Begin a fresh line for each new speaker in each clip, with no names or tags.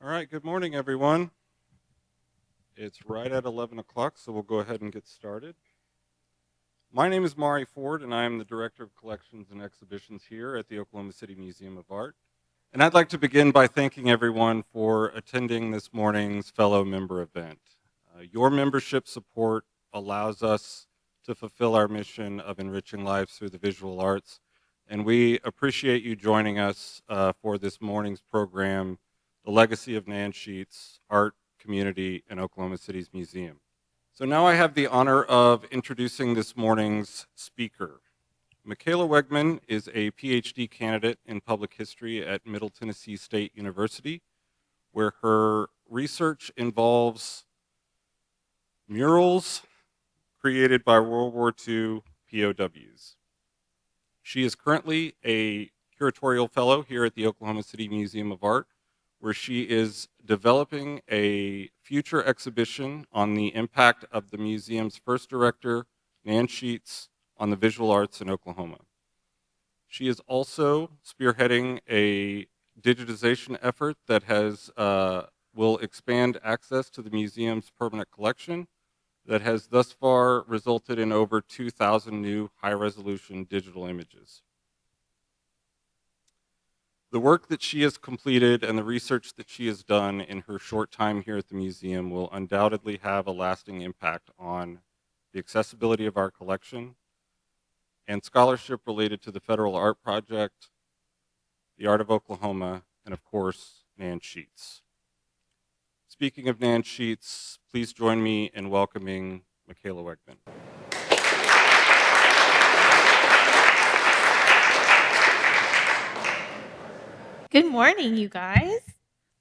All right, good morning, everyone. It's right at 11 o'clock, so we'll go ahead and get started. My name is Mari Ford, and I am the Director of Collections and Exhibitions here at the Oklahoma City Museum of Art. And I'd like to begin by thanking everyone for attending this morning's fellow member event. Your membership support allows us to fulfill our mission of enriching lives through the visual arts, and we appreciate you joining us for this morning's program, The Legacy of Nan Sheets, Art, Community, in Oklahoma City's Museum. So now I have the honor of introducing this morning's speaker. Michaela Wegman is a PhD candidate in public history at Middle Tennessee State University, where her research involves murals created by World War II POWs. She is currently a curatorial fellow here at the Oklahoma City Museum of Art, where she is developing a future exhibition on the impact of the museum's first director, Nan Sheets, on the visual arts in Oklahoma. She is also spearheading a digitization effort that will expand access to the museum's permanent collection that has thus far resulted in over 2,000 new high-resolution digital images. The work that she has completed and the research that she has done in her short time here at the museum will undoubtedly have a lasting impact on the accessibility of our collection and scholarship related to the Federal Art Project, the Art of Oklahoma, and of course, Nan Sheets. Speaking of Nan Sheets, please join me in welcoming Michaela Wegman.
Good morning, you guys.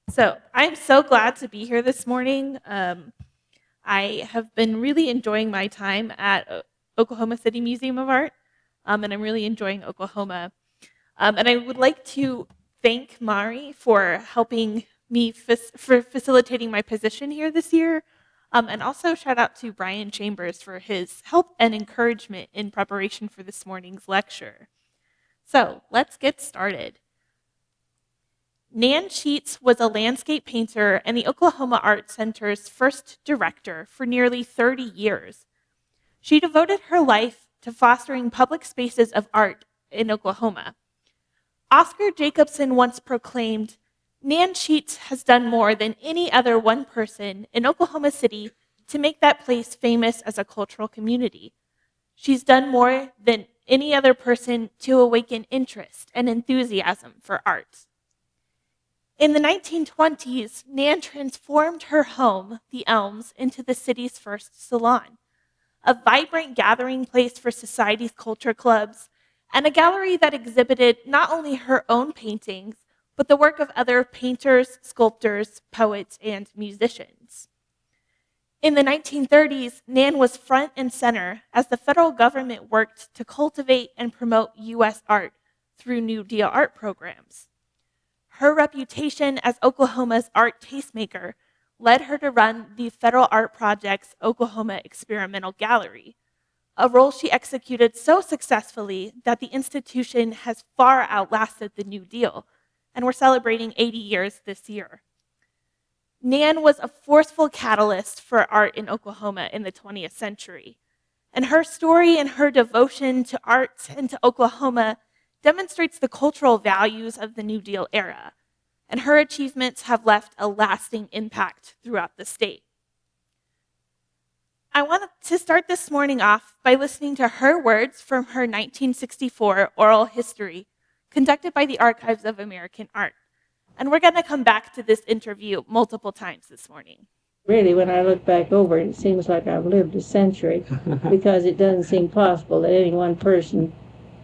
So I'm so glad to be here this morning. I have been really enjoying my time at Oklahoma City Museum of Art, and I'm really enjoying Oklahoma. And I would like to thank Mari for helping me for facilitating my position here this year, and also shout out to Brian Chambers for his help and encouragement in preparation for this morning's lecture. So let's get started. Nan Sheets was a landscape painter and the Oklahoma Art Center's first director for nearly 30 years. She devoted her life to fostering public spaces of art in Oklahoma. Oscar Jacobson once proclaimed, "Nan Sheets has done more than any other one person in Oklahoma City to make that place famous as a cultural community. She's done more than any other person to awaken interest and enthusiasm for art." In the 1920s, Nan transformed her home, the Elms, into the city's first salon, a vibrant gathering place for society's culture clubs, and a gallery that exhibited not only her own paintings, but the work of other painters, sculptors, poets, and musicians. In the 1930s, Nan was front and center as the federal government worked to cultivate and promote U.S. art through New Deal art programs. Her reputation as Oklahoma's art tastemaker led her to run the Federal Art Project's Oklahoma Experimental Gallery, a role she executed so successfully that the institution has far outlasted the New Deal, and we're celebrating 80 years this year. Nan was a forceful catalyst for art in Oklahoma in the 20th century, and her story and her devotion to art and to Oklahoma demonstrates the cultural values of the New Deal era, and her achievements have left a lasting impact throughout the state. I wanted to start this morning off by listening to her words from her 1964 oral history conducted by the Archives of American Art. And we're going to come back to this interview multiple times this morning.
Really, when I look back over it, it seems like I've lived a century because it doesn't seem possible that any one person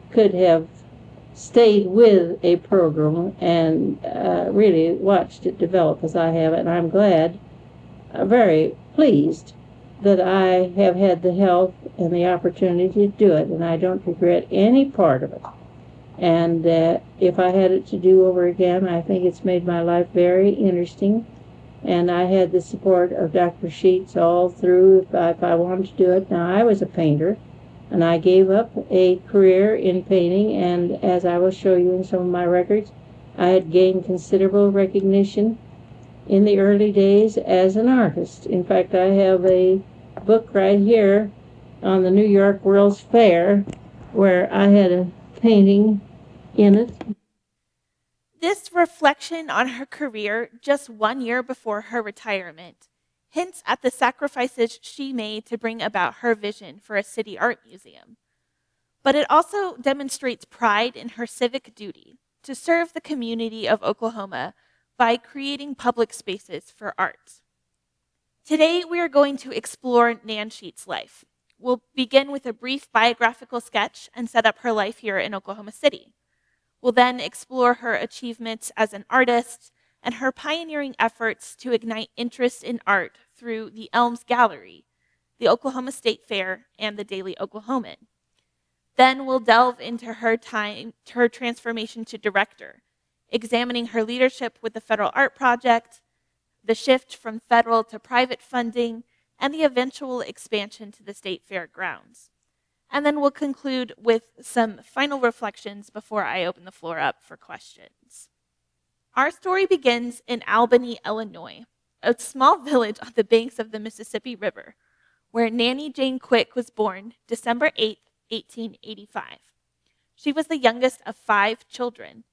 could have stayed with a program and really watched it develop as I have. And I'm glad, very pleased that I have had the help and the opportunity to do it, and I don't regret any part of it. And if I had it to do over again, I think it's made my life very interesting. And I had the support of Dr. Sheets all through if I wanted to do it. Now, I was a painter, and I gave up a career in painting, and as I will show you in some of my records, I had gained considerable recognition in the early days as an artist. In fact, I have a book right here on the New York World's Fair where I had a painting in it.
This reflection on her career just 1 year before her retirement hints at the sacrifices she made to bring about her vision for a city art museum. But it also demonstrates pride in her civic duty to serve the community of Oklahoma by creating public spaces for art. Today, we are going to explore Nan Sheets' life. We'll begin with a brief biographical sketch and set up her life here in Oklahoma City. We'll then explore her achievements as an artist and her pioneering efforts to ignite interest in art through the Elms Gallery, the Oklahoma State Fair, and the Daily Oklahoman. Then we'll delve into her transformation to director, examining her leadership with the Federal Art Project, the shift from federal to private funding, and the eventual expansion to the State Fair grounds. And then we'll conclude with some final reflections before I open the floor up for questions. Our story begins in Albany, Illinois, a small village on the banks of the Mississippi River, where Nanny Jane Quick was born December 8, 1885. She was the youngest of 5 children.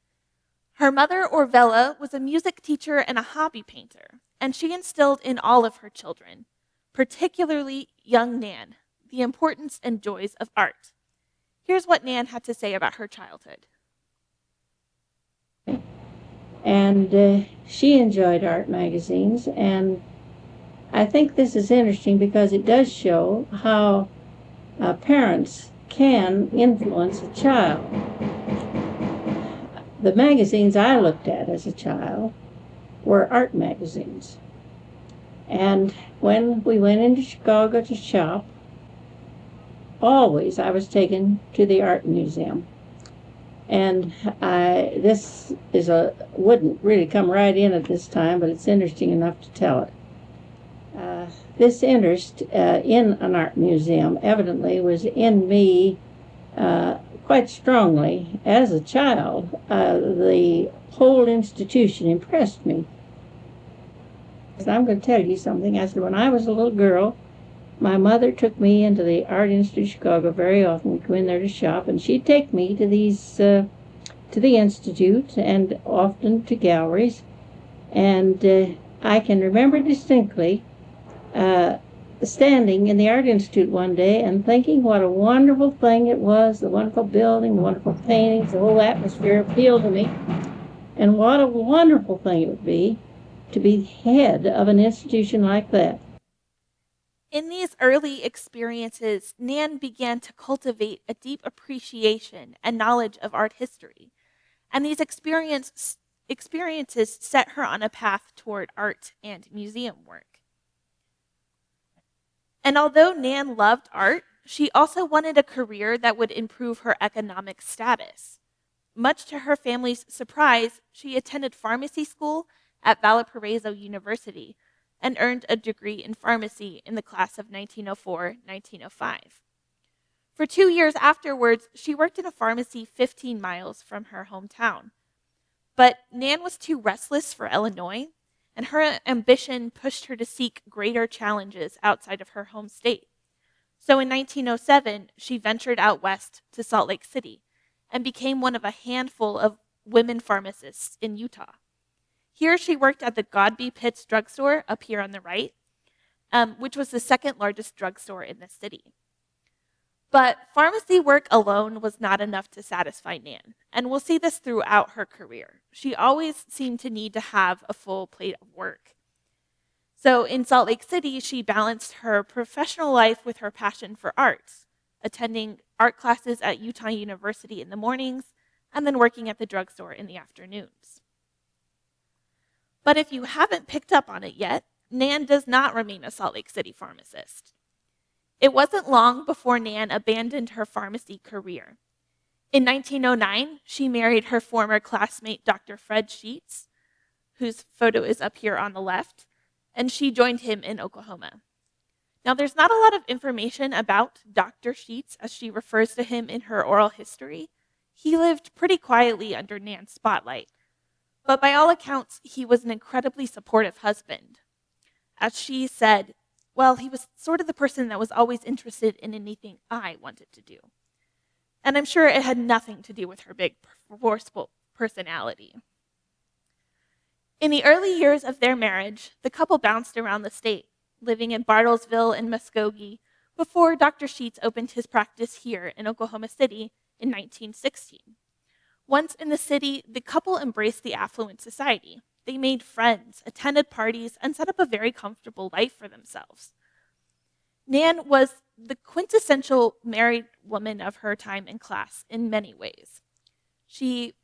Her mother, Orvella, was a music teacher and a hobby painter, and she instilled in all of her children, particularly young Nan, the importance and joys of art. Here's what Nan had to say about her childhood.
And she enjoyed art magazines, and I think this is interesting because it does show how parents can influence a child. The magazines I looked at as a child were art magazines. And when we went into Chicago to shop, always I was taken to the art museum. And this wouldn't really come right in at this time, but it's interesting enough to tell it. This interest in an art museum evidently was in me quite strongly as a child. The whole institution impressed me. And I'm going to tell you something. I said, when I was a little girl, my mother took me into the Art Institute of Chicago very often. We'd go in there to shop, and she'd take me to to the Institute and often to galleries. And I can remember distinctly standing in the Art Institute one day and thinking what a wonderful thing it was, the wonderful building, the wonderful paintings, the whole atmosphere appealed to me. And what a wonderful thing it would be to be head of an institution like that.
In these early experiences, Nan began to cultivate a deep appreciation and knowledge of art history. And these experiences set her on a path toward art and museum work. And although Nan loved art, she also wanted a career that would improve her economic status. Much to her family's surprise, she attended pharmacy school at Valparaiso University and earned a degree in pharmacy in the class of 1904-1905. For 2 years afterwards, she worked in a pharmacy 15 miles from her hometown. But Nan was too restless for Illinois, and her ambition pushed her to seek greater challenges outside of her home state. So in 1907, she ventured out west to Salt Lake City and became one of a handful of women pharmacists in Utah. Here she worked at the Godby Pitts drugstore up here on the right, which was the second largest drugstore in the city. But pharmacy work alone was not enough to satisfy Nan, and we'll see this throughout her career. She always seemed to need to have a full plate of work. So in Salt Lake City, she balanced her professional life with her passion for arts, attending art classes at Utah University in the mornings, and then working at the drugstore in the afternoons. But if you haven't picked up on it yet, Nan does not remain a Salt Lake City pharmacist. It wasn't long before Nan abandoned her pharmacy career. In 1909, she married her former classmate, Dr. Fred Sheets, whose photo is up here on the left, and she joined him in Oklahoma. Now, there's not a lot of information about Dr. Sheets, as she refers to him in her oral history. He lived pretty quietly under Nan's spotlight. but by all accounts, he was an incredibly supportive husband. As she said, well, he was sort of the person that was always interested in anything I wanted to do. And I'm sure it had nothing to do with her big, forceful personality. In the early years of their marriage, the couple bounced around the state, living in Bartlesville and Muskogee, before Dr. Sheets opened his practice here in Oklahoma City in 1916. Once in the city, the couple embraced the affluent society. They made friends, attended parties, and set up a very comfortable life for themselves. Nan was the quintessential married woman of her time and class in many ways. She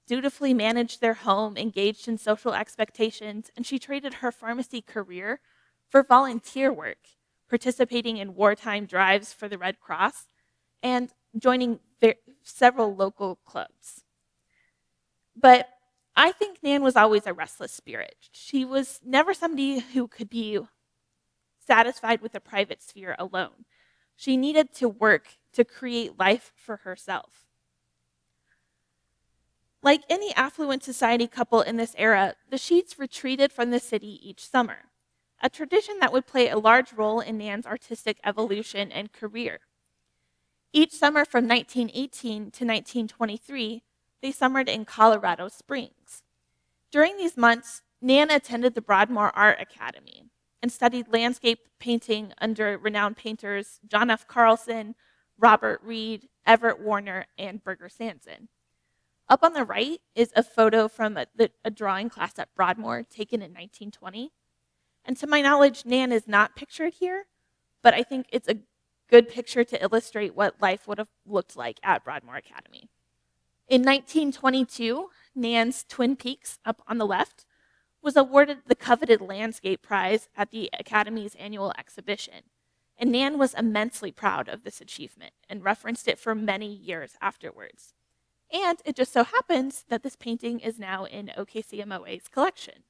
dutifully managed their home, engaged in social expectations, and she traded her pharmacy career for volunteer work, participating in wartime drives for the Red Cross, and joining several local clubs. But I think Nan was always a restless spirit. She was never somebody who could be satisfied with a private sphere alone. She needed to work to create life for herself. Like any affluent society couple in this era, the Sheets retreated from the city each summer, a tradition that would play a large role in Nan's artistic evolution and career. Each summer from 1918 to 1923, they summered in Colorado Springs. During these months, Nan attended the Broadmoor Art Academy and studied landscape painting under renowned painters John F. Carlson, Robert Reed, Everett Warner, and Birger Sanson. Up on the right is a photo from a drawing class at Broadmoor taken in 1920. And to my knowledge, Nan is not pictured here, but I think it's a good picture to illustrate what life would have looked like at Broadmoor Academy. In 1922, Nan's Twin Peaks, up on the left, was awarded the coveted Landscape Prize at the Academy's annual exhibition. And Nan was immensely proud of this achievement and referenced it for many years afterwards. And it just so happens that this painting is now in OKCMOA's collection.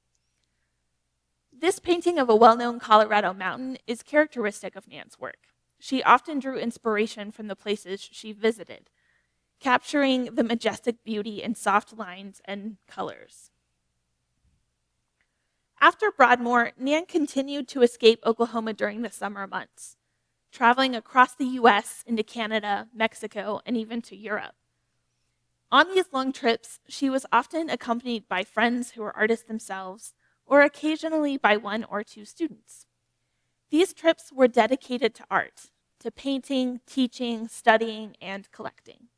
This painting of a well-known Colorado mountain is characteristic of Nan's work. She often drew inspiration from the places she visited, capturing the majestic beauty in soft lines and colors. After Broadmoor, Nan continued to escape Oklahoma during the summer months, traveling across the U.S. into Canada, Mexico, and even to Europe. On these long trips, she was often accompanied by friends who were artists themselves, or occasionally by one or two students. These trips were dedicated to art, to painting, teaching, studying, and collecting.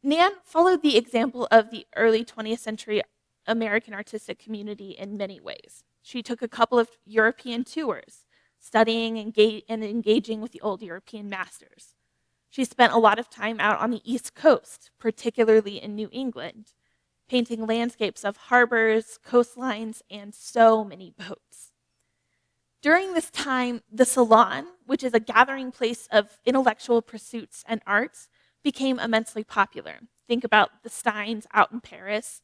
Nan followed the example of the early 20th century American artistic community in many ways. She took a couple of European tours, studying and engaging with the old European masters. She spent a lot of time out on the East Coast, particularly in New England, painting landscapes of harbors, coastlines, and so many boats. During this time, the Salon, which is a gathering place of intellectual pursuits and arts, became immensely popular. Think about the Steins out in Paris,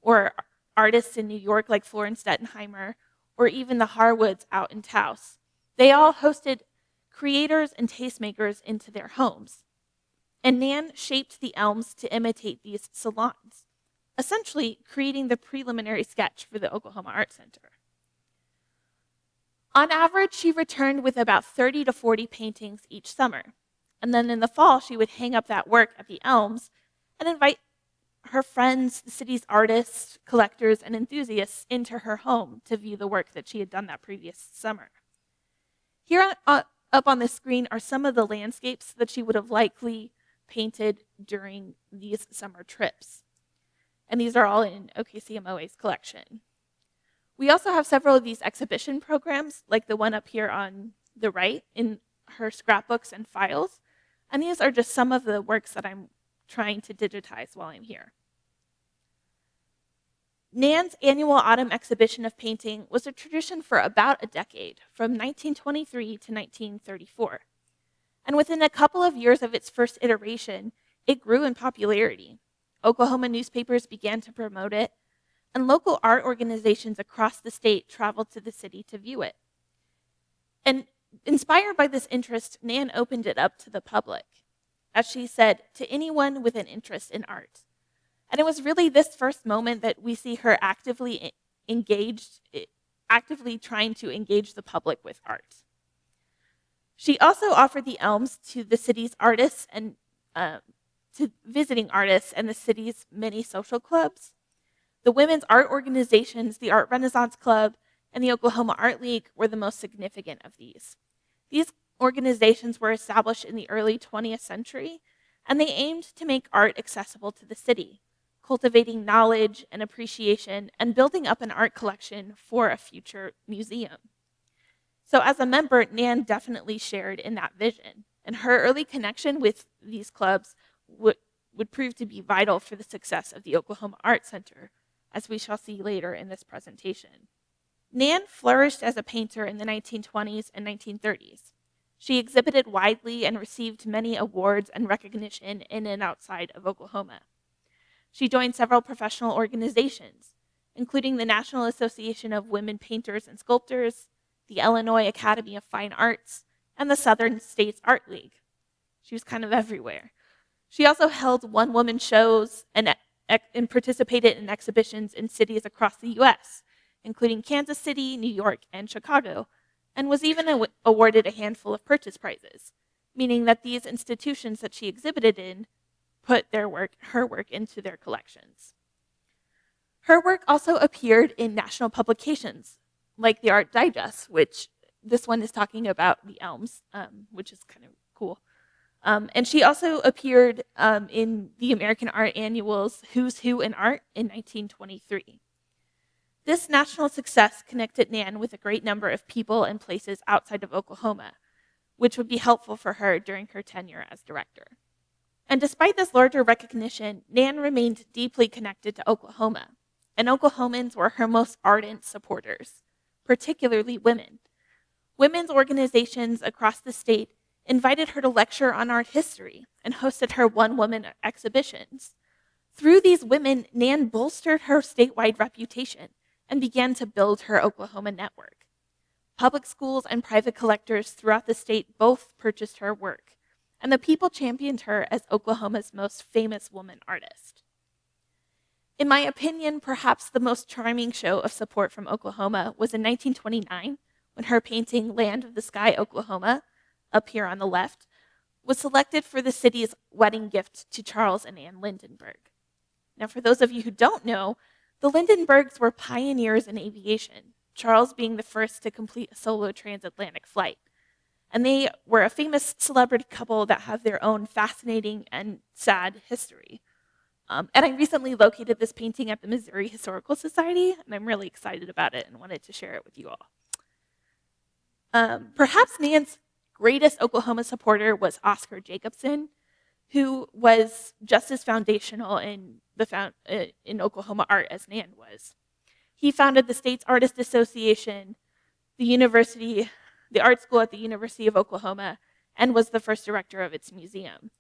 or artists in New York like Florence Dettenheimer, or even the Harwoods out in Taos. They all hosted creators and tastemakers into their homes. And Nan shaped the elms to imitate these salons, essentially creating the preliminary sketch for the Oklahoma Art Center. On average, she returned with about 30 to 40 paintings each summer. And then in the fall, she would hang up that work at the elms and invite her friends, the city's artists, collectors, and enthusiasts into her home to view the work that she had done that previous summer. Here up on the screen are some of the landscapes that she would have likely painted during these summer trips. And these are all in OKCMOA's collection. We also have several of these exhibition programs, like the one up here on the right, in her scrapbooks and files. And these are just some of the works that I'm trying to digitize while I'm here. Nan's annual autumn exhibition of painting was a tradition for about a decade, from 1923 to 1934. And within a couple of years of its first iteration, it grew in popularity. Oklahoma newspapers began to promote it, and local art organizations across the state traveled to the city to view it. And inspired by this interest, Nan opened it up to the public, as she said, to anyone with an interest in art. And it was really this first moment that we see her actively trying to engage the public with art. She also offered the Elms to the city's artists and to visiting artists and the city's many social clubs. The women's art organizations, the Art Renaissance Club, and the Oklahoma Art League were the most significant of these. These organizations were established in the early 20th century, and they aimed to make art accessible to the city, cultivating knowledge and appreciation and building up an art collection for a future museum. So as a member, Nan definitely shared in that vision, and her early connection with these clubs would prove to be vital for the success of the Oklahoma Art Center, as we shall see later in this presentation. Nan flourished as a painter in the 1920s and 1930s. She exhibited widely and received many awards and recognition in and outside of Oklahoma. She joined several professional organizations, including the National Association of Women Painters and Sculptors, the Illinois Academy of Fine Arts, and the Southern States Art League. She was kind of everywhere. She also held one-woman shows and participated in exhibitions in cities across the U.S., including Kansas City, New York, and Chicago, and was even awarded a handful of purchase prizes, meaning that these institutions that she exhibited in put her work into their collections. Her work also appeared in national publications, like the Art Digest, which this one is talking about the Elms, which is kind of cool. And she also appeared in the American Art Annual's Who's Who in Art in 1923. This national success connected Nan with a great number of people and places outside of Oklahoma, which would be helpful for her during her tenure as director. And despite this larger recognition, Nan remained deeply connected to Oklahoma, and Oklahomans were her most ardent supporters, particularly women. Women's organizations across the state invited her to lecture on art history and hosted her one-woman exhibitions. Through these women, Nan bolstered her statewide reputation and began to build her Oklahoma network. Public schools and private collectors throughout the state both purchased her work, and the people championed her as Oklahoma's most famous woman artist. In my opinion, perhaps the most charming show of support from Oklahoma was in 1929, when her painting Land of the Sky, Oklahoma, up here on the left, was selected for the city's wedding gift to Charles and Ann Lindenberg. Now, for those of you who don't know, the Lindenbergs were pioneers in aviation, Charles being the first to complete a solo transatlantic flight. And they were a famous celebrity couple that have their own fascinating and sad history. And I recently located this painting at the Missouri Historical Society, and I'm really excited about it and wanted to share it with you all. Perhaps Nan's greatest Oklahoma supporter was Oscar Jacobson, who was just as foundational in Oklahoma art as Nan was. He founded the state's Artist Association, the art school at the University of Oklahoma, and was the first director of its museum.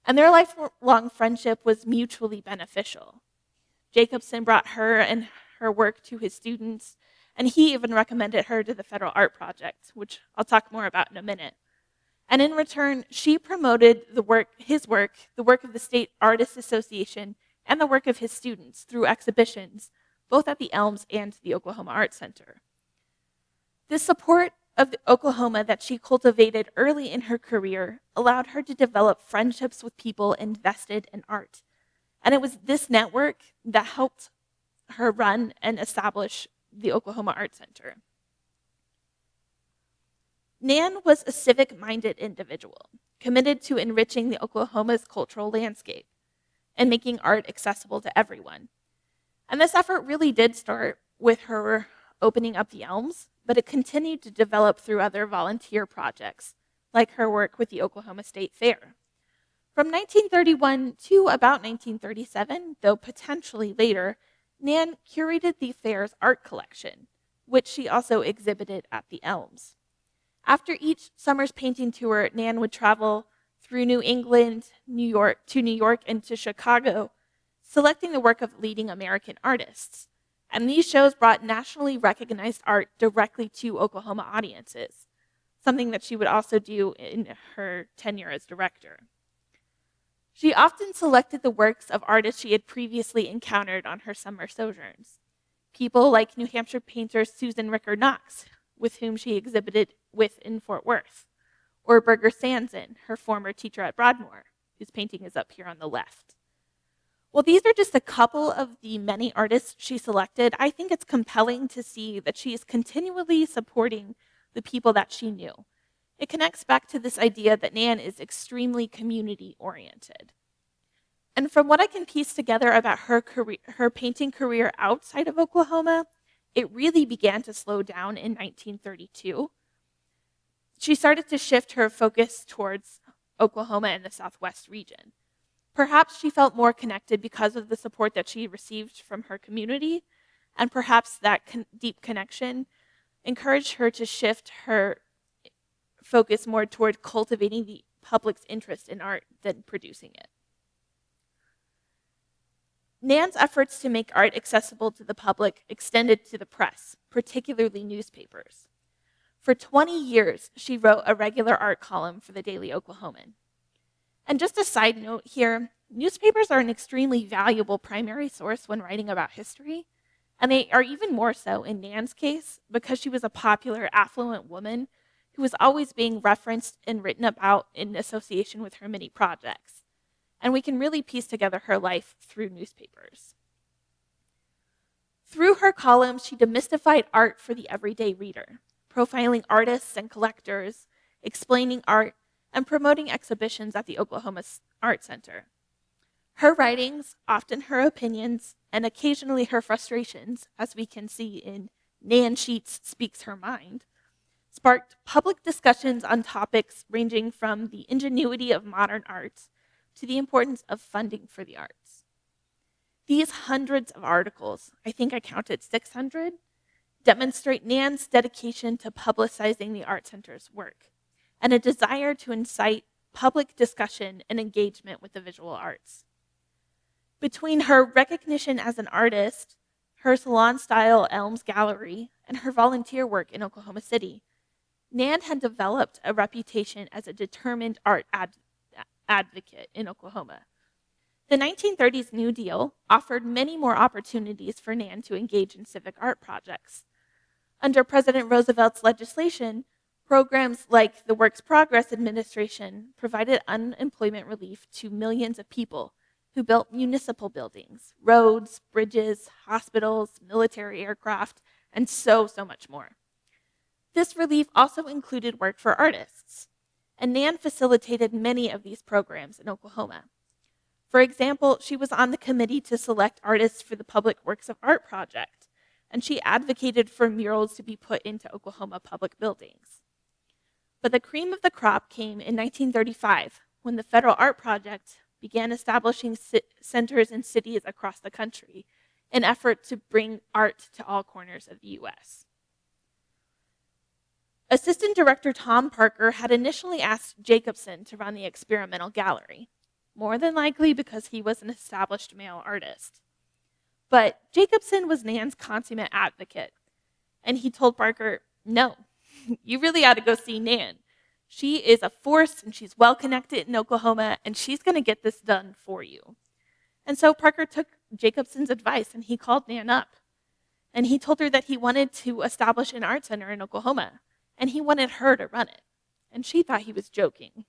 And their lifelong friendship was mutually beneficial. Jacobson brought her and her work to his students, and he even recommended her to the Federal Art Project, which I'll talk more about in a minute. And in return, she promoted the work of the State Artists Association, and the work of his students through exhibitions, both at the Elms and the Oklahoma Art Center. This support of Oklahoma that she cultivated early in her career allowed her to develop friendships with people invested in art. And it was this network that helped her run and establish the Oklahoma Art Center. Nan was a civic-minded individual, committed to enriching the Oklahoma's cultural landscape and making art accessible to everyone. And this effort really did start with her opening up the Elms, but it continued to develop through other volunteer projects, like her work with the Oklahoma State Fair. From 1931 to about 1937, though potentially later, Nan curated the fair's art collection, which she also exhibited at the Elms. After each summer's painting tour, Nan would travel through New England, New York, and to Chicago, selecting the work of leading American artists. And these shows brought nationally recognized art directly to Oklahoma audiences, something that she would also do in her tenure as director. She often selected the works of artists she had previously encountered on her summer sojourns. People like New Hampshire painter Susan Ricker Knox, with whom she exhibited with in Fort Worth, or Burger Sanson, her former teacher at Broadmoor, whose painting is up here on the left. While these are just a couple of the many artists she selected, I think it's compelling to see that she is continually supporting the people that she knew. It connects back to this idea that Nan is extremely community-oriented. And from what I can piece together about her painting career outside of Oklahoma, it really began to slow down in 1932. She started to shift her focus towards Oklahoma and the Southwest region. Perhaps she felt more connected because of the support that she received from her community, and perhaps that deep connection encouraged her to shift her focus more toward cultivating the public's interest in art than producing it. Nan's efforts to make art accessible to the public extended to the press, particularly newspapers. For 20 years, she wrote a regular art column for the Daily Oklahoman. And just a side note here, newspapers are an extremely valuable primary source when writing about history, and they are even more so in Nan's case because she was a popular, affluent woman who was always being referenced and written about in association with her many projects. And we can really piece together her life through newspapers. Through her columns, she demystified art for the everyday reader, profiling artists and collectors, explaining art, and promoting exhibitions at the Oklahoma Art Center. Her writings, often her opinions, and occasionally her frustrations, as we can see in Nan Sheets Speaks Her Mind, sparked public discussions on topics ranging from the ingenuity of modern art to the importance of funding for the arts. These hundreds of articles, I think I counted 600, demonstrate Nan's dedication to publicizing the Art Center's work and a desire to incite public discussion and engagement with the visual arts. Between her recognition as an artist, her salon-style Elms Gallery, and her volunteer work in Oklahoma City, Nan had developed a reputation as a determined art advocate in Oklahoma. The 1930s New Deal offered many more opportunities for Nan to engage in civic art projects. Under President Roosevelt's legislation, programs like the Works Progress Administration provided unemployment relief to millions of people who built municipal buildings, roads, bridges, hospitals, military aircraft, and so much more. This relief also included work for artists, and Nan facilitated many of these programs in Oklahoma. For example, she was on the committee to select artists for the Public Works of Art project, and she advocated for murals to be put into Oklahoma public buildings. But the cream of the crop came in 1935, when the Federal Art Project began establishing centers in cities across the country in an effort to bring art to all corners of the U.S. Assistant Director Tom Parker had initially asked Jacobson to run the experimental gallery, more than likely because he was an established male artist. But Jacobson was Nan's consummate advocate, and he told Parker, "No, you really ought to go see Nan. She is a force, and she's well-connected in Oklahoma, and she's going to get this done for you." And so Parker took Jacobson's advice, and he called Nan up. And he told her that he wanted to establish an art center in Oklahoma, and he wanted her to run it. And she thought he was joking.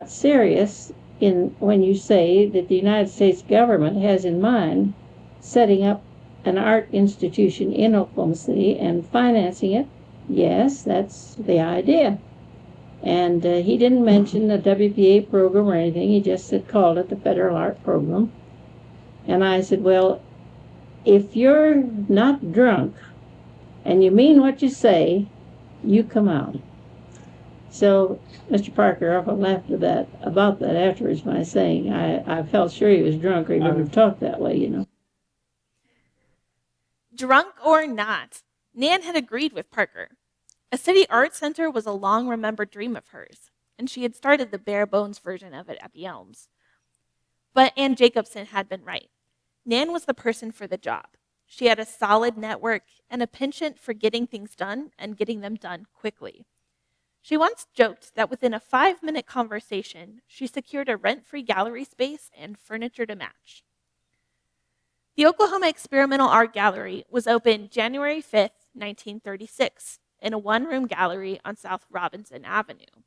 Serious when you say that the United States government has in mind setting up an art institution in Oklahoma City and financing it. Yes, that's the idea. And he didn't mention the WPA program or anything. He just called it the Federal Art Program. And I said, well, if you're not drunk and you mean what you say, you come out. So Mr. Parker often laughed about that afterwards by saying, I felt sure he was drunk or he wouldn't have talked that way, you know.
Drunk or not, Nan had agreed with Parker. A city art center was a long-remembered dream of hers, and she had started the bare-bones version of it at the Elms. But Ann Jacobson had been right. Nan was the person for the job. She had a solid network and a penchant for getting things done and getting them done quickly. She once joked that within a 5-minute conversation, she secured a rent-free gallery space and furniture to match. The Oklahoma Experimental Art Gallery was opened January 5th, 1936, in a one-room gallery on South Robinson Avenue,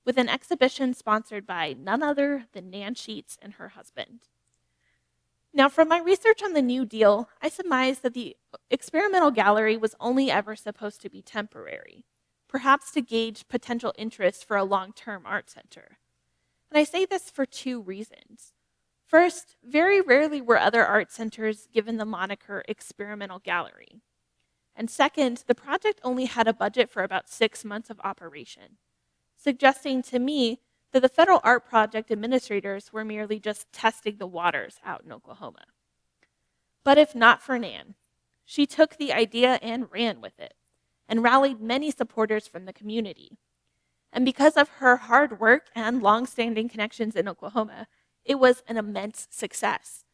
with an exhibition sponsored by none other than Nan Sheets and her husband. Now, from my research on the New Deal, I surmise that the experimental gallery was only ever supposed to be temporary, perhaps to gauge potential interest for a long-term art center. And I say this for two reasons. First, very rarely were other art centers given the moniker experimental gallery. And second, the project only had a budget for about 6 months of operation, suggesting to me that the federal art project administrators were merely just testing the waters out in Oklahoma. But if not for Nan, she took the idea and ran with it, and rallied many supporters from the community. And because of her hard work and long-standing connections in Oklahoma, it was an immense success.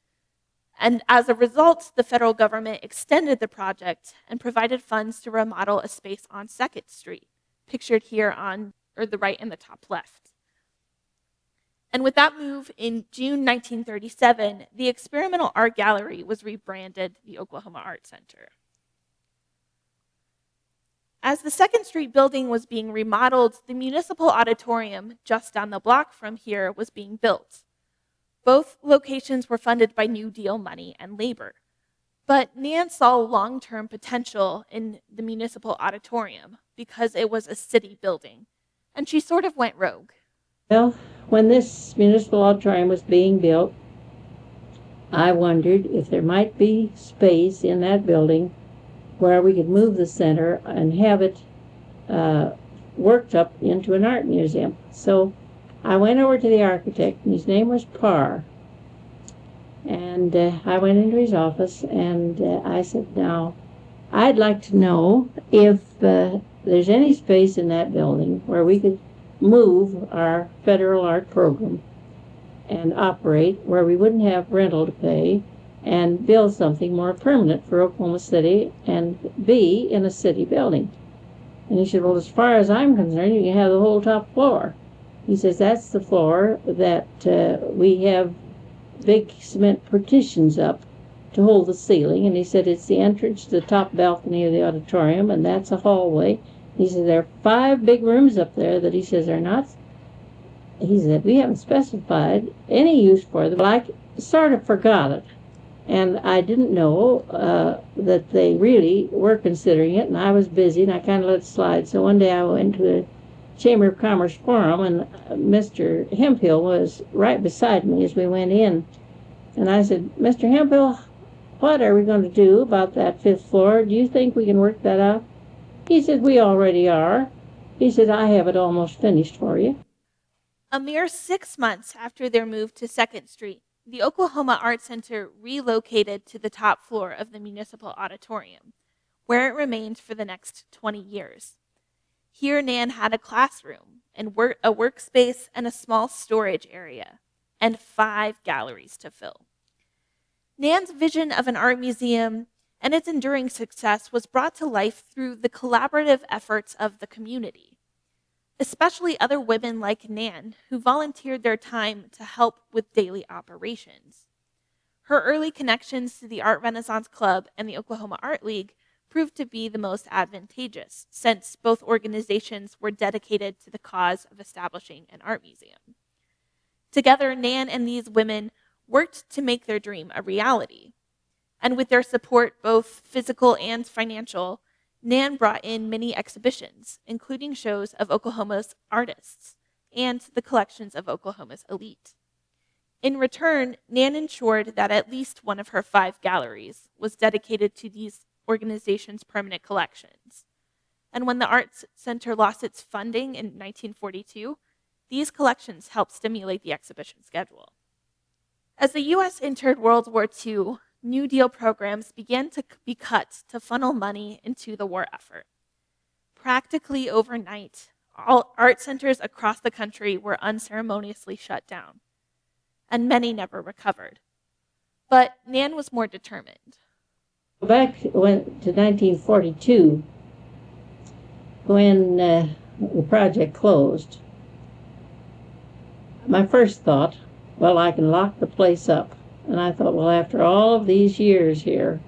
And as a result, the federal government extended the project and provided funds to remodel a space on 2nd Street, pictured here on the right in the top left. And with that move, in June 1937, the Experimental Art Gallery was rebranded the Oklahoma Art Center. As the 2nd Street building was being remodeled, the Municipal Auditorium, just down the block from here, was being built. Both locations were funded by New Deal money and labor. But Nan saw long-term potential in the Municipal Auditorium because it was a city building, and she sort of went rogue.
Well, when this municipal auditorium was being built, I wondered if there might be space in that building where we could move the center and have it worked up into an art museum. So I went over to the architect, and his name was Parr. And I went into his office, and I said, now, I'd like to know if there's any space in that building where we could move our federal art program and operate where we wouldn't have rental to pay and build something more permanent for Oklahoma City and be in a city building. And he said, well, as far as I'm concerned, you can have the whole top floor. He says, that's the floor that we have big cement partitions up to hold the ceiling. And he said, it's the entrance to the top balcony of the auditorium, and that's a hallway. He said, there are 5 big rooms up there that he says are not, he said, we haven't specified any use for them. Well, I sort of forgot it. And I didn't know that they really were considering it, and I was busy, and I kind of let it slide. So one day I went to the Chamber of Commerce Forum, and Mr. Hemphill was right beside me as we went in. And I said, Mr. Hemphill, what are we going to do about that 5th floor? Do you think we can work that out? He said, we already are. He said, I have it almost finished for you.
A mere 6 months after their move to 2nd Street, the Oklahoma Art Center relocated to the top floor of the Municipal Auditorium, where it remained for the next 20 years. Here, Nan had a classroom, and a workspace, and a small storage area, and 5 galleries to fill. Nan's vision of an art museum and its enduring success was brought to life through the collaborative efforts of the community, especially other women like Nan, who volunteered their time to help with daily operations. Her early connections to the Art Renaissance Club and the Oklahoma Art League proved to be the most advantageous, since both organizations were dedicated to the cause of establishing an art museum. Together, Nan and these women worked to make their dream a reality. And with their support, both physical and financial, Nan brought in many exhibitions, including shows of Oklahoma's artists and the collections of Oklahoma's elite. In return, Nan ensured that at least one of her 5 galleries was dedicated to these organizations' permanent collections. And when the Arts Center lost its funding in 1942, these collections helped stimulate the exhibition schedule. As the U.S. entered World War II, New Deal programs began to be cut to funnel money into the war effort. Practically overnight, all art centers across the country were unceremoniously shut down, and many never recovered. But Nan was more determined.
Back to 1942, when the project closed, my first thought, well, I can lock the place up. And I thought, well, after all of these years here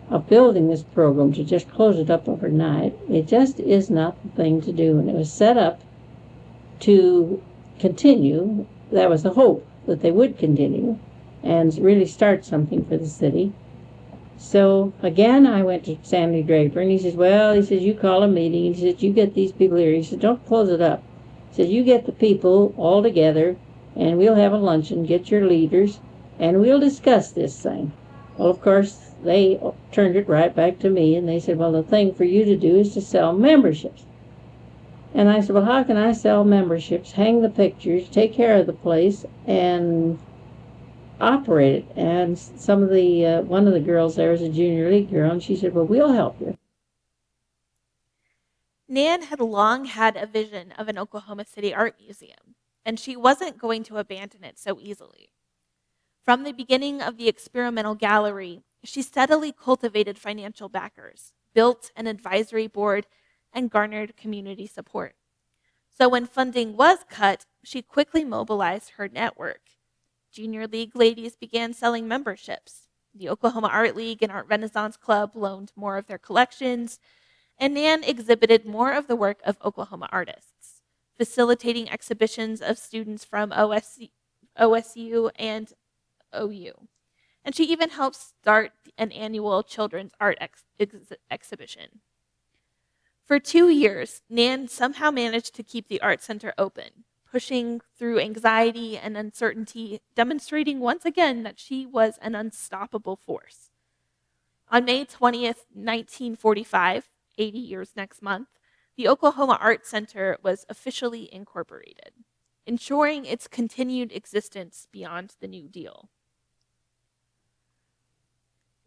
of building this program, to just close it up overnight, it just is not the thing to do. And it was set up to continue. That was the hope, that they would continue and really start something for the city. So again, I went to Stanley Draper, and he says, well, he says, you call a meeting. He says, you get these people here. He says, don't close it up. He says, you get the people all together, and we'll have a luncheon, get your leaders, and we'll discuss this thing. Well, of course, they turned it right back to me, and they said, well, the thing for you to do is to sell memberships. And I said, well, how can I sell memberships, hang the pictures, take care of the place, and operate it? And some of the one of the girls there was a junior league girl, and she said, well, we'll help you.
Nan had long had a vision of an Oklahoma City art museum, and she wasn't going to abandon it so easily. From the beginning of the experimental gallery, she steadily cultivated financial backers, built an advisory board, and garnered community support. So when funding was cut, she quickly mobilized her network. Junior League ladies began selling memberships. The Oklahoma Art League and Art Renaissance Club loaned more of their collections, and Nan exhibited more of the work of Oklahoma artists, facilitating exhibitions of students from OSU and OU. And she even helped start an annual children's art exhibition. For 2 years, Nan somehow managed to keep the art center open, pushing through anxiety and uncertainty, demonstrating once again that she was an unstoppable force. On May 20th, 1945, 80 years next month, the Oklahoma Art Center was officially incorporated, ensuring its continued existence beyond the New Deal.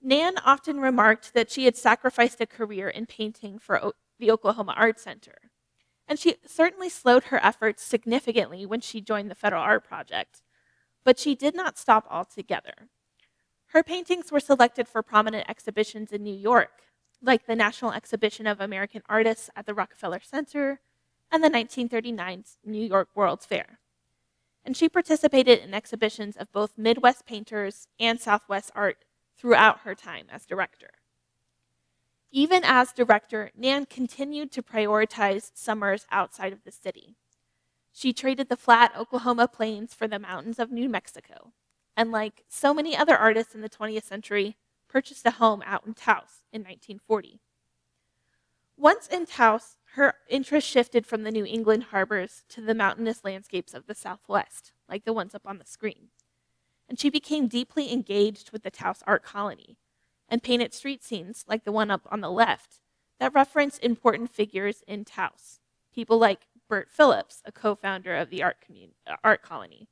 Nan often remarked that she had sacrificed a career in painting for the Oklahoma Art Center, and she certainly slowed her efforts significantly when she joined the Federal Art Project, but she did not stop altogether. Her paintings were selected for prominent exhibitions in New York, like the National Exhibition of American Artists at the Rockefeller Center and the 1939 New York World's Fair. And she participated in exhibitions of both Midwest painters and Southwest art throughout her time as director. Even as director, Nan continued to prioritize summers outside of the city. She traded the flat Oklahoma plains for the mountains of New Mexico, and like so many other artists in the 20th century, purchased a home out in Taos in 1940. Once in Taos, her interest shifted from the New England harbors to the mountainous landscapes of the Southwest, like the ones up on the screen. And she became deeply engaged with the Taos art colony and painted street scenes, like the one up on the left, that reference important figures in Taos, people like Bert Phillips, a co-founder of the art colony.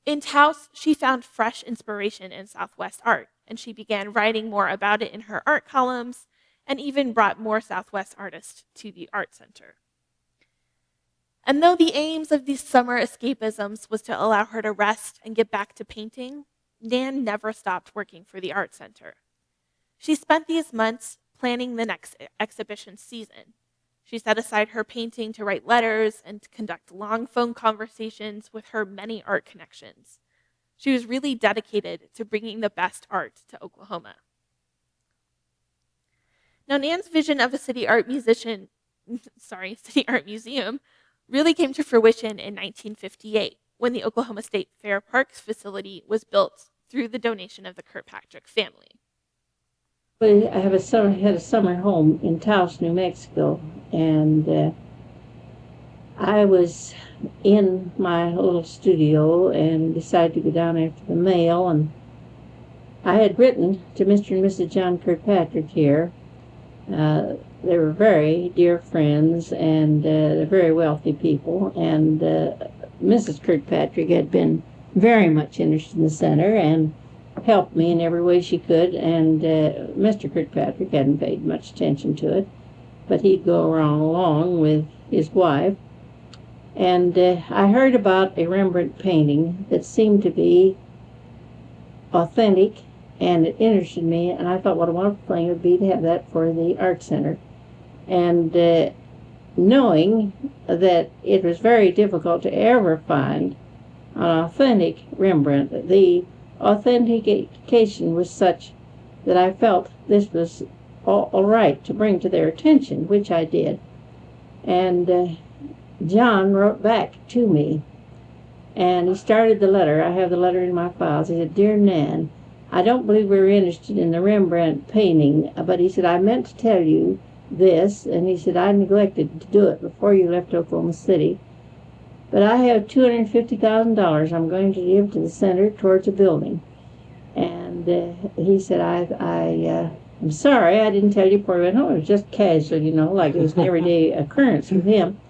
In Taos, she found fresh inspiration in Southwest art, and she began writing more about it in her art columns, and even brought more Southwest artists to the art center. And though the aims of these summer escapisms was to allow her to rest and get back to painting, Nan never stopped working for the art center. She spent these months planning the next exhibition season. She set aside her painting to write letters and to conduct long phone conversations with her many art connections. She was really dedicated to bringing the best art to Oklahoma. Now, Nan's vision of a city art museum really came to fruition in 1958 when the Oklahoma State Fair Parks facility was built through the donation of the Kirkpatrick family.
I had a summer home in Taos, New Mexico, and I was in my little studio and decided to go down after the mail, and I had written to Mr. and Mrs. John Kirkpatrick here. They were very dear friends, and they're very wealthy people, and Mrs. Kirkpatrick had been very much interested in the center and helped me in every way she could, and Mr. Kirkpatrick hadn't paid much attention to it, but he'd go around along with his wife. And I heard about a Rembrandt painting that seemed to be authentic, and it interested me, and I thought what a wonderful thing it would be to have that for the art center. And knowing that it was very difficult to ever find an authentic Rembrandt. The authentication was such that I felt this was all right to bring to their attention, which I did. And John wrote back to me, and he started the letter. I have the letter in my files. He said, "Dear Nan, I don't believe we're interested in the Rembrandt painting, but," he said, "I meant to tell you this," and he said, "I neglected to do it before you left Oklahoma City. But I have $250,000 I'm going to give to the center towards a building." And he said, I'm sorry I didn't tell you before we went home. It was just casual, like it was an everyday occurrence with him.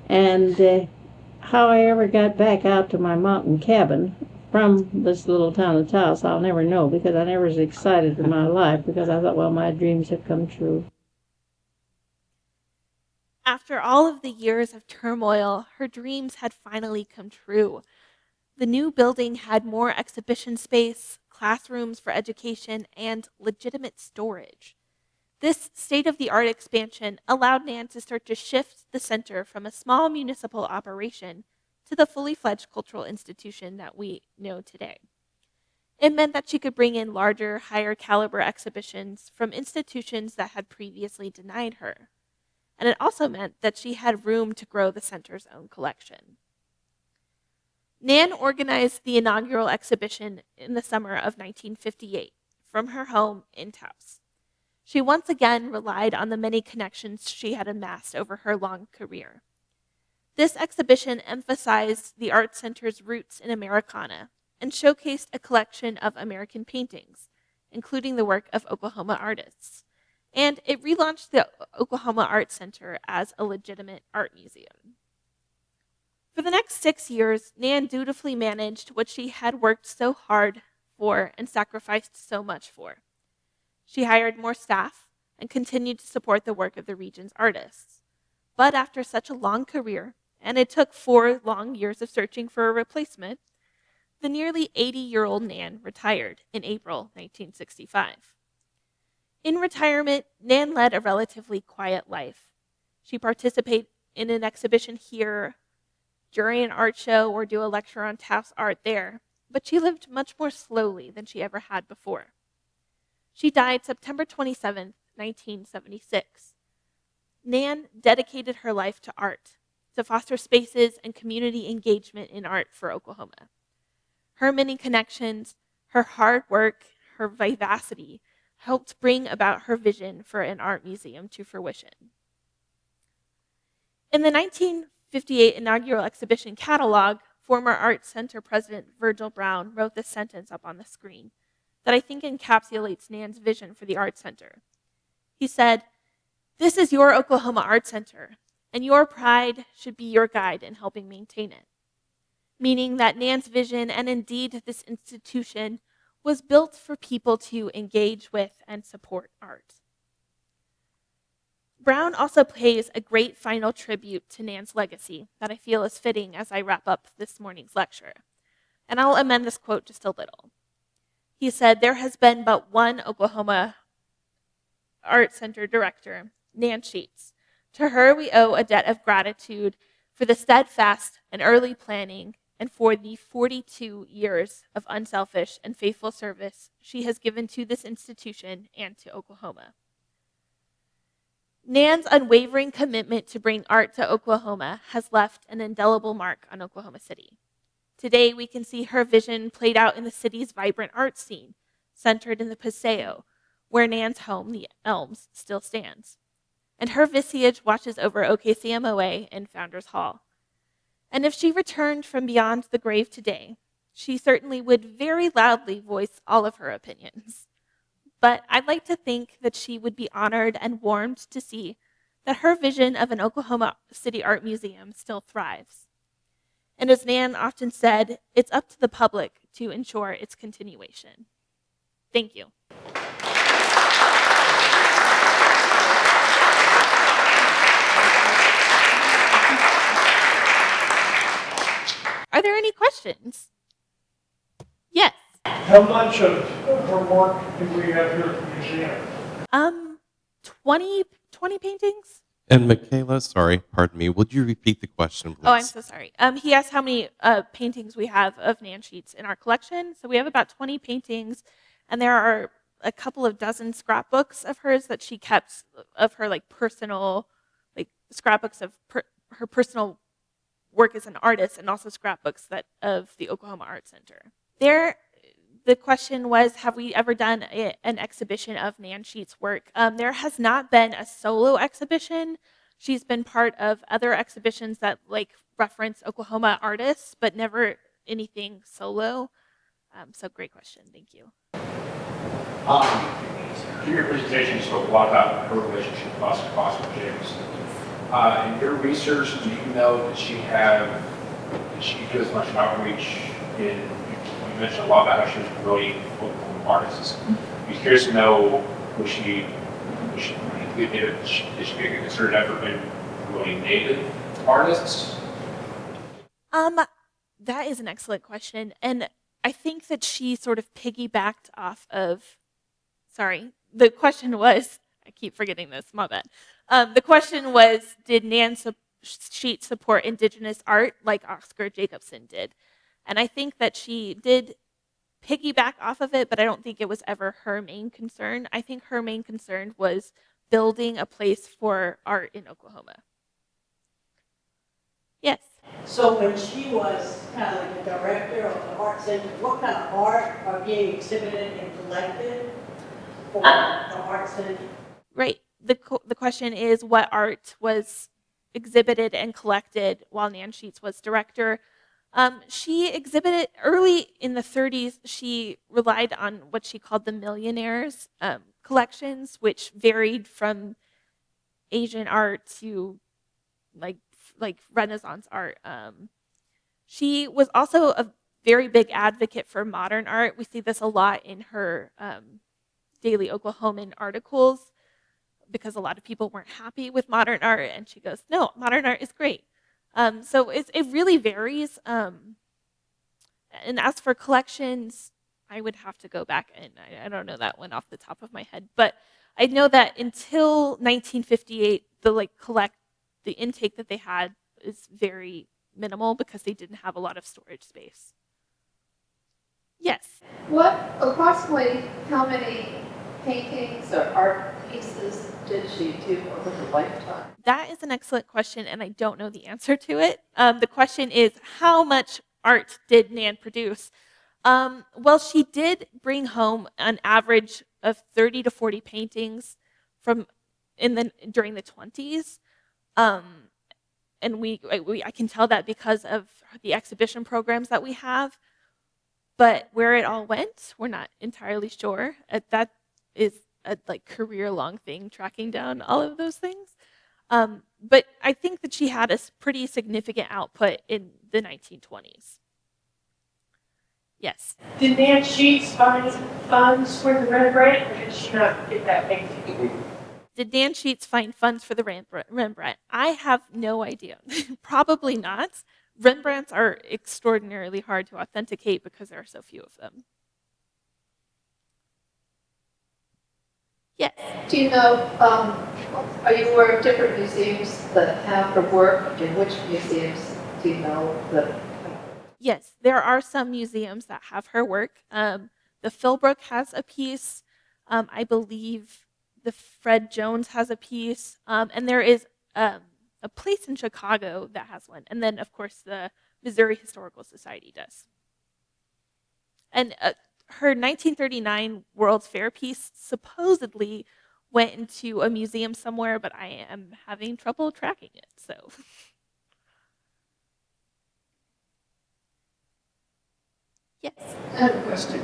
And how I ever got back out to my mountain cabin from this little town of Taos, I'll never know, because I never was excited in my life, because I thought, well, my dreams have come true.
After all of the years of turmoil, her dreams had finally come true. The new building had more exhibition space, classrooms for education, and legitimate storage. This state-of-the-art expansion allowed Nan to start to shift the center from a small municipal operation to the fully fledged cultural institution that we know today. It meant that she could bring in larger, higher caliber exhibitions from institutions that had previously denied her. And it also meant that she had room to grow the center's own collection. Nan organized the inaugural exhibition in the summer of 1958 from her home in Taos. She once again relied on the many connections she had amassed over her long career. This exhibition emphasized the art center's roots in Americana and showcased a collection of American paintings, including the work of Oklahoma artists. And it relaunched the Oklahoma Art Center as a legitimate art museum. For the next 6 years, Nan dutifully managed what she had worked so hard for and sacrificed so much for. She hired more staff and continued to support the work of the region's artists. But after such a long career, and it took 4 long years of searching for a replacement, the nearly 80-year-old Nan retired in April 1965. In retirement, Nan led a relatively quiet life. She participated in an exhibition here, during an art show, or do a lecture on Taos art there, but she lived much more slowly than she ever had before. She died September 27, 1976. Nan dedicated her life to art, to foster spaces and community engagement in art for Oklahoma. Her many connections, her hard work, her vivacity helped bring about her vision for an art museum to fruition. In the 1958 inaugural exhibition catalog, former Art Center President Virgil Brown wrote this sentence up on the screen that I think encapsulates Nan's vision for the Art Center. He said, "This is your Oklahoma Art Center, and your pride should be your guide in helping maintain it." Meaning that Nan's vision, and indeed this institution, was built for people to engage with and support art. Brown also pays a great final tribute to Nan's legacy that I feel is fitting as I wrap up this morning's lecture. And I'll amend this quote just a little. He said, "There has been but one Oklahoma Art Center director, Nan Sheets. To her we owe a debt of gratitude for the steadfast and early planning and for the 42 years of unselfish and faithful service she has given to this institution and to Oklahoma." Nan's unwavering commitment to bring art to Oklahoma has left an indelible mark on Oklahoma City. Today, we can see her vision played out in the city's vibrant art scene, centered in the Paseo, where Nan's home, the Elms, still stands. And her visage watches over OKCMOA and Founders Hall. And if she returned from beyond the grave today, she certainly would very loudly voice all of her opinions. But I'd like to think that she would be honored and warmed to see that her vision of an Oklahoma City Art Museum still thrives. And as Nan often said, it's up to the public to ensure its continuation. Thank you. Are there any questions? Yes.
How much of her work do we have here at the museum?
20 paintings.
And Michaela, sorry, pardon me, would you repeat the question, please?
Oh, I'm so sorry. He asked how many paintings we have of Nan Sheets in our collection. So we have about 20 paintings, and there are a couple of dozen scrapbooks of hers that she kept of her like personal, like scrapbooks of her personal work as an artist, and also scrapbooks of the Oklahoma Art Center. The question was, have we ever done an exhibition of Nan Sheets' work? There has not been a solo exhibition. She's been part of other exhibitions that like reference Oklahoma artists, but never anything solo. So great question. Thank you.
In your presentation, you spoke a lot about her relationship with Foster James. In your research, do you know did she do as much outreach in? You mentioned a lot about how she was promoting local artists. I'm curious to know did she make a concerted effort in promoting Native artists?
That is an excellent question, and I think that she sort of piggybacked off of. Sorry, the question was. I keep forgetting this. My bad. The question was, did Nan Sheets support Indigenous art like Oscar Jacobson did? And I think that she did piggyback off of it, but I don't think it was ever her main concern. I think her main concern was building a place for art in Oklahoma. Yes.
So when she was kind of like the director of the art center, what kind of art are being exhibited and collected for the art center?
Right. The question is, what art was exhibited and collected while Nan Sheets was director? She exhibited early in the 30s. She relied on what she called the millionaires collections, which varied from Asian art to like Renaissance art. She was also a very big advocate for modern art. We see this a lot in her Daily Oklahoman articles, because a lot of people weren't happy with modern art, and she goes, no, modern art is great. So it really varies. And as for collections, I would have to go back, and I don't know that one off the top of my head, but I know that until 1958, the intake that they had is very minimal because they didn't have a lot of storage space. Yes.
Approximately how many paintings or art pieces did she do over her lifetime?
That is an excellent question, and I don't know the answer to it. The question is, how much art did Nan produce? Well, she did bring home an average of 30 to 40 paintings during the 20s. And I can tell that because of the exhibition programs that we have. But where it all went, we're not entirely sure. That is a career-long thing, tracking down all of those things. But I think that she had a pretty significant output in the 1920s. Yes.
Did Nan Sheets find funds for the Rembrandt, or did she not get that painting?
Did Nan Sheets find funds for the Rembrandt? I have no idea. Probably not. Rembrandts are extraordinarily hard to authenticate because there are so few of them. Yes.
Do you know, are you aware of different museums that have her work? In which museums do you know that?
Yes, there are some museums that have her work. The Philbrook has a piece. I believe the Fred Jones has a piece. And there is a place in Chicago that has one. And then, of course, the Missouri Historical Society does. And her 1939 World's Fair piece supposedly went into a museum somewhere, but I am having trouble tracking it. So, yes.
I have a question,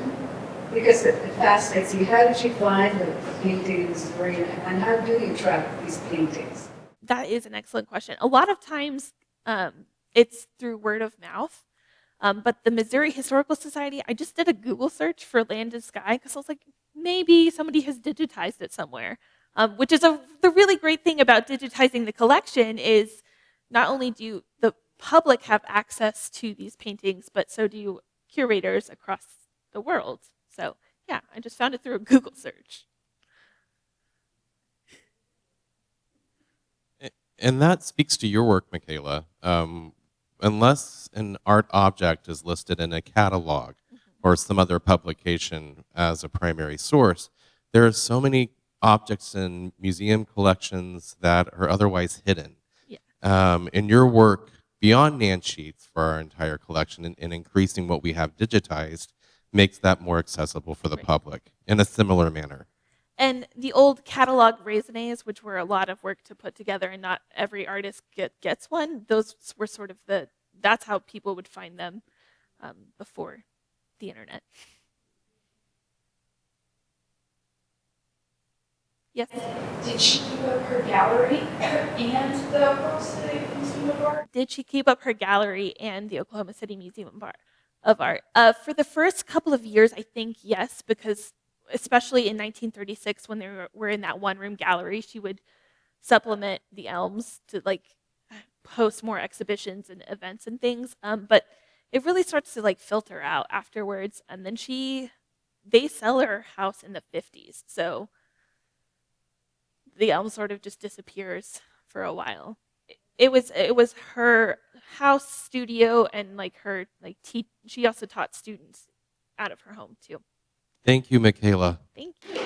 because it fascinates me. How did you find the paintings, and how do you track these paintings?
That is an excellent question. A lot of times it's through word of mouth. But the Missouri Historical Society, I just did a Google search for Land and Sky because I was like, maybe somebody has digitized it somewhere. Which is the really great thing about digitizing the collection is not only do the public have access to these paintings, but so do curators across the world. So yeah, I just found it through a Google search.
And that speaks to your work, Michaela. Unless an art object is listed in a catalog or some other publication as a primary source, there are so many objects in museum collections that are otherwise hidden.
Yeah.
In your work, beyond Nan Sheets for our entire collection and increasing what we have digitized, makes that more accessible for the
Right.
public in a similar manner.
And the old catalog raisonnés, which were a lot of work to put together, and not every artist gets one. Those were sort of that's how people would find them before the internet. Yes.
Did she keep up her gallery and the Oklahoma City Museum of Art?
Did she keep up her gallery and the Oklahoma City Museum of Art? For the first couple of years, I think yes, because especially in 1936 when they were in that one-room gallery, she would supplement the Elms to host more exhibitions and events and things. But it really starts to filter out afterwards, and then they sell her house in the 50s, so the Elm sort of just disappears for a while. It was her house, studio, and she also taught students out of her home too.
Thank you, Michaela.
Thank you.